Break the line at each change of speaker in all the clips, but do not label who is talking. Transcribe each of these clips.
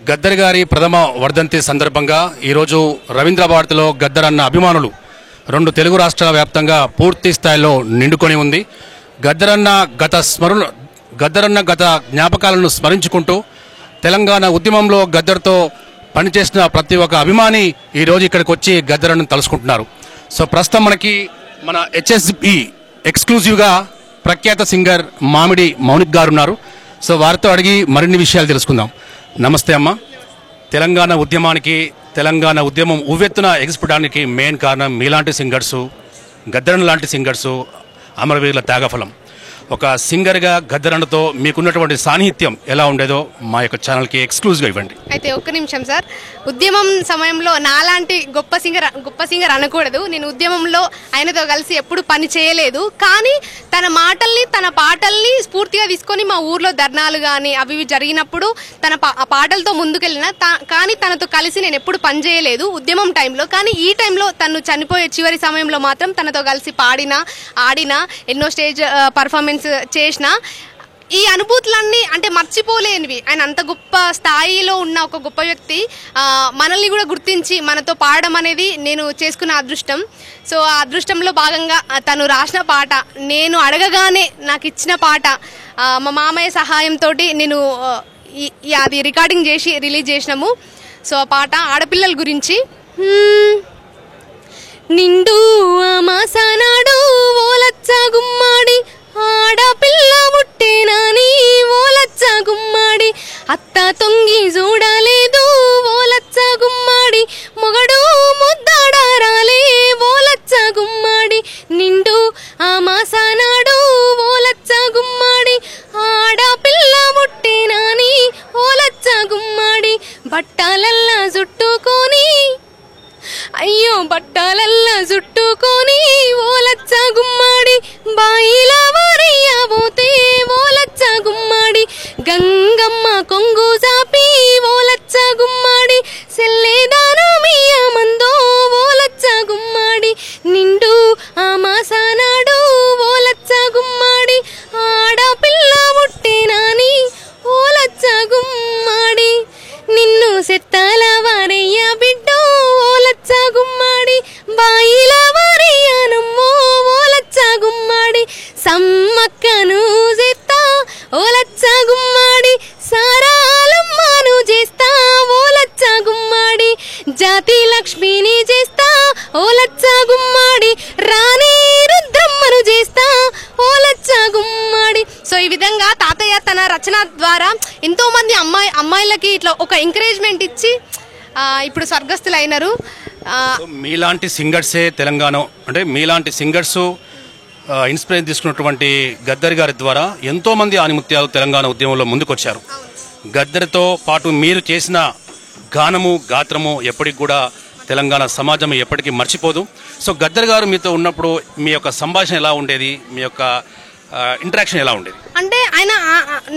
గద్దర్ గారి ప్రథమ వర్ధంతి సందర్భంగా ఈరోజు రవీంద్ర భారతిలో గద్దర్ అన్న అభిమానులు 2 తెలుగు రాష్ట్రాల వ్యాప్తంగా పూర్తి స్థాయిలో నిండుకొని ఉంది. గద్దర్ అన్న గత జ్ఞాపకాలను స్మరించుకుంటూ తెలంగాణ ఉద్యమంలో గద్దర్తో పనిచేసిన ప్రతి ఒక్క అభిమాని ఈరోజు ఇక్కడికి వచ్చి గద్దర్ అన్నను తలుసుకుంటున్నారు. సో ప్రస్తుతం మనకి మన హెచ్ఎస్బి ఎక్స్క్లూజివ్గా ప్రఖ్యాత సింగర్ మామిడి మౌనిక్ గారు ఉన్నారు. సో వారితో అడిగి మరిన్ని విషయాలు తెలుసుకుందాం. నమస్తే అమ్మ. తెలంగాణ ఉద్యమం ఉవ్వెత్తున ఎగిసిపడడానికి మెయిన్ కారణం మీలాంటి సింగర్సు, గద్దరన్న లాంటి సింగర్సు, అమరవీరుల త్యాగఫలం. ఒక సింగర్గా గద్దరన్నతో మీకున్నటువంటి సాన్నిహిత్యం ఎలా ఉండేదో మా యొక్క ఛానల్కి ఎక్స్క్లూజివ్గా ఇవ్వండి.
అయితే ఒక్క నిమిషం సార్. ఉద్యమం సమయంలో నాలాంటి గొప్ప సింగర్ అనకూడదు. నేను ఉద్యమంలో ఆయనతో కలిసి ఎప్పుడు పని చేయలేదు. కానీ తన మాటల్ని, తన పాటల్ని స్ఫూర్తిగా తీసుకొని మా ఊర్లో ధర్నాలు కానీ అవి జరిగినప్పుడు తన పాటలతో ముందుకెళ్ళిన, కానీ తనతో కలిసి నేను ఎప్పుడు పని చేయలేదు ఉద్యమం టైంలో. కానీ ఈ టైంలో తను చనిపోయే చివరి సమయంలో మాత్రం తనతో కలిసి ఆడిన ఎన్నో స్టేజ్ పర్ఫార్మెన్స్ చేసిన ఈ అనుభూతులన్నీ అంటే మర్చిపోలేనివి. ఆయన అంత గొప్ప స్థాయిలో ఉన్న ఒక గొప్ప వ్యక్తి మనల్ని కూడా గుర్తించి మనతో పాడడం అనేది నేను చేసుకున్న అదృష్టం. సో ఆ అదృష్టంలో భాగంగా తను రాసిన పాట, నేను అడగగానే నాకు ఇచ్చిన పాట, మా మామయ్య సహాయంతో నేను అది రికార్డింగ్ చేసి రిలీజ్ చేసినాము. సో ఆ పాట ఆడపిల్లల గురించి. నిండు మాసానాడు ఓలచ్చ గుమ్మాడి, ఆడపిల్ల పుట్టేనాని ఓలచ్చ గుమ్మాడి, అత్త తొంగి చూడలేదు ఓలచ్చ గుమ్మాడి, మొగడు ముద్దాడారాలే ఓలచ్చ గుమ్మాడి, నిండు ఆ మాసానాడు ఓలచ్చ గుమ్మాడి, ఆడపిల్ల పుట్టేనాని ఓలచ్చ గుమ్మాడి, బట్టాలల్లా చుట్టుకొని, అయ్యో బట్టాలల్లా చుట్టుకొని ఓలచ్చ గుమ్మాడి, బాయిల వారయ్యబోతే ఓలచ్చ గుమ్మాడి, గంగమ్మ కొంగు చాపి ఓలచ్చ గుమ్మాడి, సెల్లేదానమియ మందో ఓలచ్చ గుమ్మాడి, నిండు ఆ మాసానాడు ఓలచ్చ గుమ్మాడి, ఆడపిల్ల పుట్టేనాని ఓలచ్చ గుమ్మాడి, నిన్ను సెత్తాల వారయ్య బిడ్డో ఓలచ్చ గుమ్మాడి, బాయిల వారయ్యనమ్మో ఓలచ్చ గుమ్మాడి, సమ్మక్కను చేస్తా ఓలచ్చ గుమ్మాడి, సారాలమ్మను చేస్తా ఓలచ్చ గుమ్మాడి, జాతి లక్ష్మిని చేస్తా ఓలచ్చ గుమ్మాడి, రాణి రుద్రమ్మను చేస్తా ఓలచ్చ గుమ్మాడి. సో ఈ విధంగా తాతయ్య తన రచన ద్వారా ఎంతో మంది అమ్మాయిలకి ఇట్లా ఒక ఎంకరేజ్మెంట్ ఇచ్చి ఇప్పుడు స్వర్గస్థులు అయినారు.
మీలాంటి సింగర్సే తెలంగాణ అంటే మీలాంటి సింగర్సు ఇన్స్పిరేషన్ తీసుకున్నటువంటి గద్దర్ గారి ద్వారా ఎంతో మంది ఆనిముత్యాలు తెలంగాణ ఉద్యమంలో ముందుకొచ్చారు. గద్దర్తో పాటు మీరు చేసిన గానము గాత్రము ఎప్పటికి కూడా తెలంగాణ సమాజం ఎప్పటికీ మర్చిపోదు. సో గద్దర్ గారు మీతో ఉన్నప్పుడు మీ యొక్క సంభాషణ ఎలా ఉండేది, మీ యొక్క ఇంటరాక్షన్ ఎలా ఉండేది?
అంటే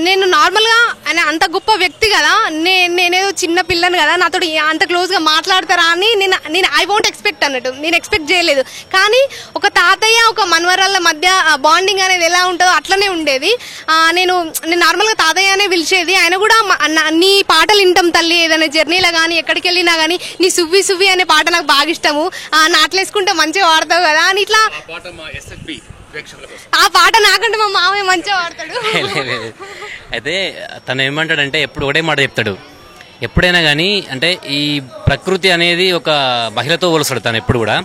నేను నార్మల్గా ఆయన అంత గొప్ప వ్యక్తి కదా, నేనేదో చిన్న పిల్లని కదా, నాతో అంత క్లోజ్గా మాట్లాడతారా అని నేను ఐ వోంట్ ఎక్స్పెక్ట్ అన్నట్టు, నేను ఎక్స్పెక్ట్ చేయలేదు. కానీ ఒక తాతయ్య ఒక మనవరాళ్ళ మధ్య బాండింగ్ అనేది ఎలా ఉంటుందో అట్లనే ఉండేది. నేను నార్మల్గా తాతయ్య అనే పిలిచేది. ఆయన కూడా నీ పాటలు వింటాం తల్లి, ఏదైనా జర్నీలో కానీ ఎక్కడికి వెళ్ళినా కానీ నీ సువ్వి అనే పాట నాకు బాగా ఇష్టము, నాట్లేసుకుంటే మంచిగా వాడతావు కదా అని ఇట్లా. ఆ పాట నాకంటే మా మామయ్య మంచిగా వాడతాడు.
అయితే తను ఏమంటాడంటే ఎప్పుడు ఒకటే మాట చెప్తాడు, ఎప్పుడైనా కానీ అంటే ఈ ప్రకృతి అనేది ఒక మహిళతో పోలుస్తాడు. తను ఎప్పుడు కూడా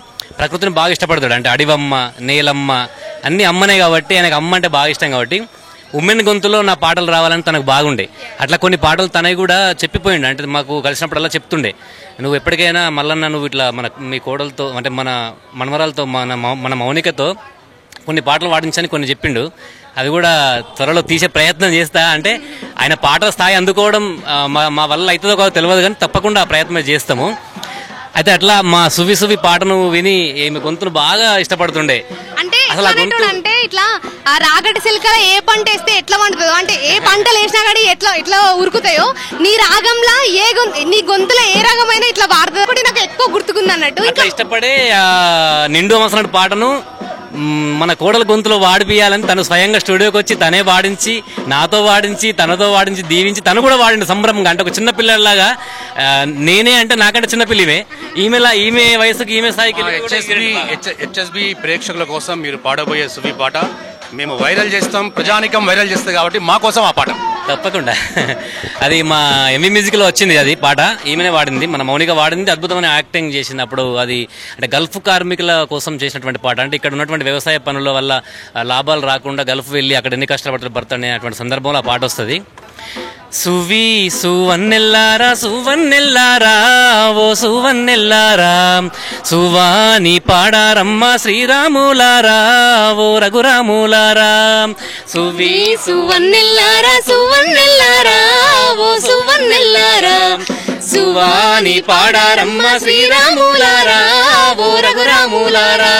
ప్రకృతిని బాగా ఇష్టపడతాడు. అంటే అడివమ్మ, నేలమ్మ అన్ని అమ్మనే కాబట్టి ఆయనకు అమ్మ అంటే బాగా ఇష్టం కాబట్టి ఉమెన్ గొంతులో నా పాటలు రావాలని తనకు బాగుండే. అట్లా కొన్ని పాటలు తనవి కూడా చెప్పిపోయిండు. అంటే మాకు కలిసినప్పుడల్లా చెప్తుండే, నువ్వు ఎప్పటికైనా మల్లన్న నువ్వు ఇట్లా మీ కోడలతో అంటే మన మనవరాలతో మన మౌనికతో కొన్ని పాటలు పాటించని కొన్ని చెప్పిండు. అవి కూడా త్వరలో తీసే ప్రయత్నం చేస్తా. అంటే ఆయన పాటల స్థాయి అందుకోవడం మా వల్ల అవుతుందో కాదో తెలియదు, కానీ తప్పకుండా ఆ ప్రయత్నం చేస్తాము. అయితే అట్లా మా సువి పాటను విని ఈమె గొంతును బాగా ఇష్టపడుతుండే.
అంటే అంటే ఇట్లా ఆ రాగటి సిల్కల ఏ పంట వేస్తే ఎట్లా పండుతుందో, అంటే ఏ పంటలు వేసినా కానీ ఎట్లా ఉరుకుతాయో, నీ రాగంలా నీ గొంతులో ఏ రాగమైనా ఇట్లా వాడుతుంది. నాకు ఎక్కువ గుర్తుకుంది అన్నట్టు.
ఇట్లా ఇష్టపడే నిండు అవసరం పాటను మన కోడల గొంతులో వాడిపియాలని తను స్వయంగా స్టూడియోకి వచ్చి తనే వాడించి నాతో వాడించి తనతో వాడించి దీవించి తను కూడా వాడింది సంభ్రమంగా. అంటే ఒక చిన్న పిల్లలాగా నేనే అంటే నాకంటే చిన్నపిల్లివే ఈమె వయసుకి ఈమె స్థాయికి.
హెచ్ఎస్బి ప్రేక్షకుల కోసం మీరు పాడబోయే సువి పాట మేము వైరల్ చేస్తాం, ప్రజానికం వైరల్ చేస్తుంది కాబట్టి మా కోసం ఆ పాట
తప్పకుండా. అది మా ఎంవి మ్యూజిక్ లో వచ్చింది అది పాట, ఈమెనే వాడింది, మన మౌనిక వాడింది, అద్భుతమైన యాక్టింగ్ చేసినప్పుడు. అది అంటే గల్ఫ్ కార్మికుల కోసం చేసినటువంటి పాట. అంటే ఇక్కడ ఉన్నటువంటి వ్యవసాయ పనుల వల్ల లాభాలు రాకుండా గల్ఫ్ వెళ్ళి అక్కడ ఎన్ని కష్టపడుతున్న భర్త అనేటువంటి సందర్భంలో ఆ పాట వస్తుంది. సువి సువన్నెల్లారా సువన్నెల్లారా ఓ సువన్నెల్లారా సువాని పాడారమ్మ శ్రీరాములారా ఓ రఘురాములారా. సువి
సువన్నెల్లారా సువన్నెల్లారా ఓ సువన్నెల్లారా
సువాని పాడారమ్మ శ్రీరాములారా ఓ రఘురాములారా.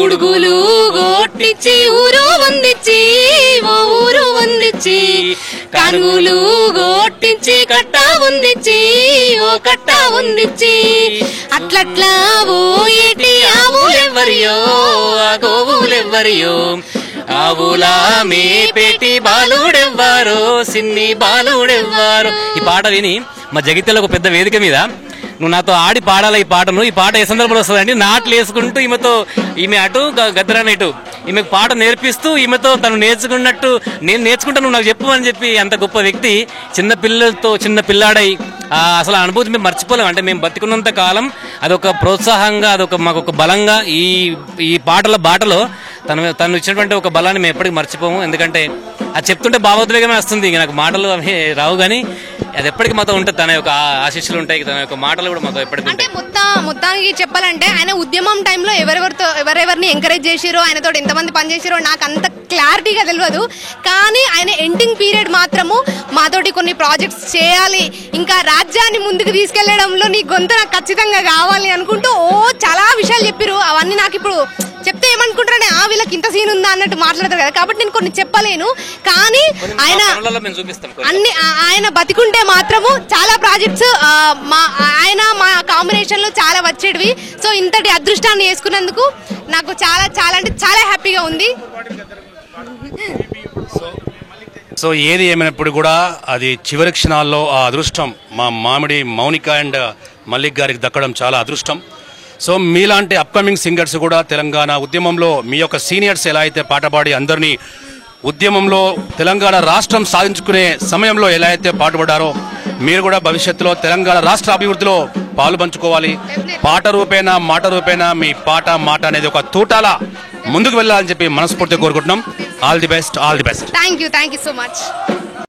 ఉడుగులు గోట్టిచ్చి ఊరు వందిచ్చి ఓ ఊరు వందిచ్చి కనుగులు గోట్టించి కట్ట వందిచ్చి ఓ కట్ట వందిచ్చి అట్లట్లా ఓ ఏటి ఆవులెవ్వరియో
ఆ గోవులెవ్వరియో ఆవులా మేపేటి బాలుడెవ్వారో సిన్ని బాలుడెవ్వారో. ఈ పాట విని మా జగిత్యాల ఒక పెద్ద వేదిక మీద నువ్వు నాతో ఆడి పాడాలి ఈ పాటను, ఈ పాట ఏ సందర్భంలో వస్తుందండి నాట్లు వేసుకుంటూ ఈమె అటు గద్దరాని ఇటు ఈమెకు పాట నేర్పిస్తూ ఈమెతో తను నేర్చుకున్నట్టు నేను నేర్చుకుంటా నువ్వు నాకు చెప్పు అని చెప్పి అంత గొప్ప వ్యక్తి చిన్న పిల్లలతో చిన్న పిల్లాడై అసలు అనుభూతి మేము మర్చిపోలేము. అంటే మేము బతికున్నంత కాలం అదొక ప్రోత్సాహంగా అదొక మాకు ఒక బలంగా ఈ పాటల బాటలో తను ఇచ్చినటువంటి ఒక బలాన్ని మేము ఎప్పటికీ మర్చిపోము. ఎందుకంటే అది చెప్తుంటే భావోద్వేగమే వస్తుంది, నాకు మాటలు అవి రావు, కానీ అది ఎప్పటికీ మాతో ఉంటుంది. తన యొక్క ఆశీస్సులు ఉంటాయి, తన యొక్క మాటలు కూడా మాతో ఎప్పటికీ ఉంటాయి.
మొత్తానికి చెప్పాలంటే ఆయన ఉద్యమం టైంలో ఎవరెవరిని ఎంకరేజ్ చేసిరో ఆయనతో ఎంతమంది పనిచేసిరో నాకు అంత క్లారిటీగా తెలియదు. కానీ ఆయన ఎండింగ్ పీరియడ్ మాత్రము మాతోటి కొన్ని ప్రాజెక్ట్స్ చేయాలి, ఇంకా రాజ్యాన్ని ముందుకు తీసుకెళ్లడంలో నీ గొంతు నాకు ఖచ్చితంగా కావాలి అనుకుంటూ చాలా విషయాలు చెప్పిరు. అవన్నీ నాకు ఇప్పుడు చెప్తే ఏమనుకుంటారని వీళ్ళకి ఇంత సీన్ ఉందా అన్నట్టు మాట్లాడతారు కదా, కాబట్టి నేను కొన్ని చెప్పలేను. కానీ ఆయన బతికుంటే మాత్రము చాలా ప్రాజెక్ట్స్ మా కాంబినేషన్ లో చాలా వచ్చేటివి. సో ఇంతటి అదృష్టాన్ని చేసుకున్నందుకు నాకు చాలా చాలా అంటే చాలా హ్యాపీగా ఉంది.
సో ఏది ఏమైనప్పుడు కూడా అది చివరి క్షణాల్లో ఆ అదృష్టం మా మామిడి మౌనిక అండ్ మల్లిక్ గారికి దక్కడం చాలా అదృష్టం. సో మీలాంటి అప్కమింగ్ సింగర్స్ కూడా తెలంగాణ ఉద్యమంలో మీ యొక్క సీనియర్స్ ఎలా అయితే పాట పాడి అందరినీ ఉద్యమంలో తెలంగాణ రాష్ట్రం సాధించుకునే సమయంలో ఎలా అయితే పాటుపడ్డారో మీరు కూడా భవిష్యత్తులో తెలంగాణ రాష్ట్ర అభివృద్ధిలో పాలు పంచుకోవాలి. పాట రూపేణా మాట రూపేణా మీ పాట మాట అనేది ఒక తూటాల ముందుకు వెళ్ళాలని చెప్పి మనస్ఫూర్తిగా కోరుకుంటున్నాం. All the best, all the best.
Thank you so much.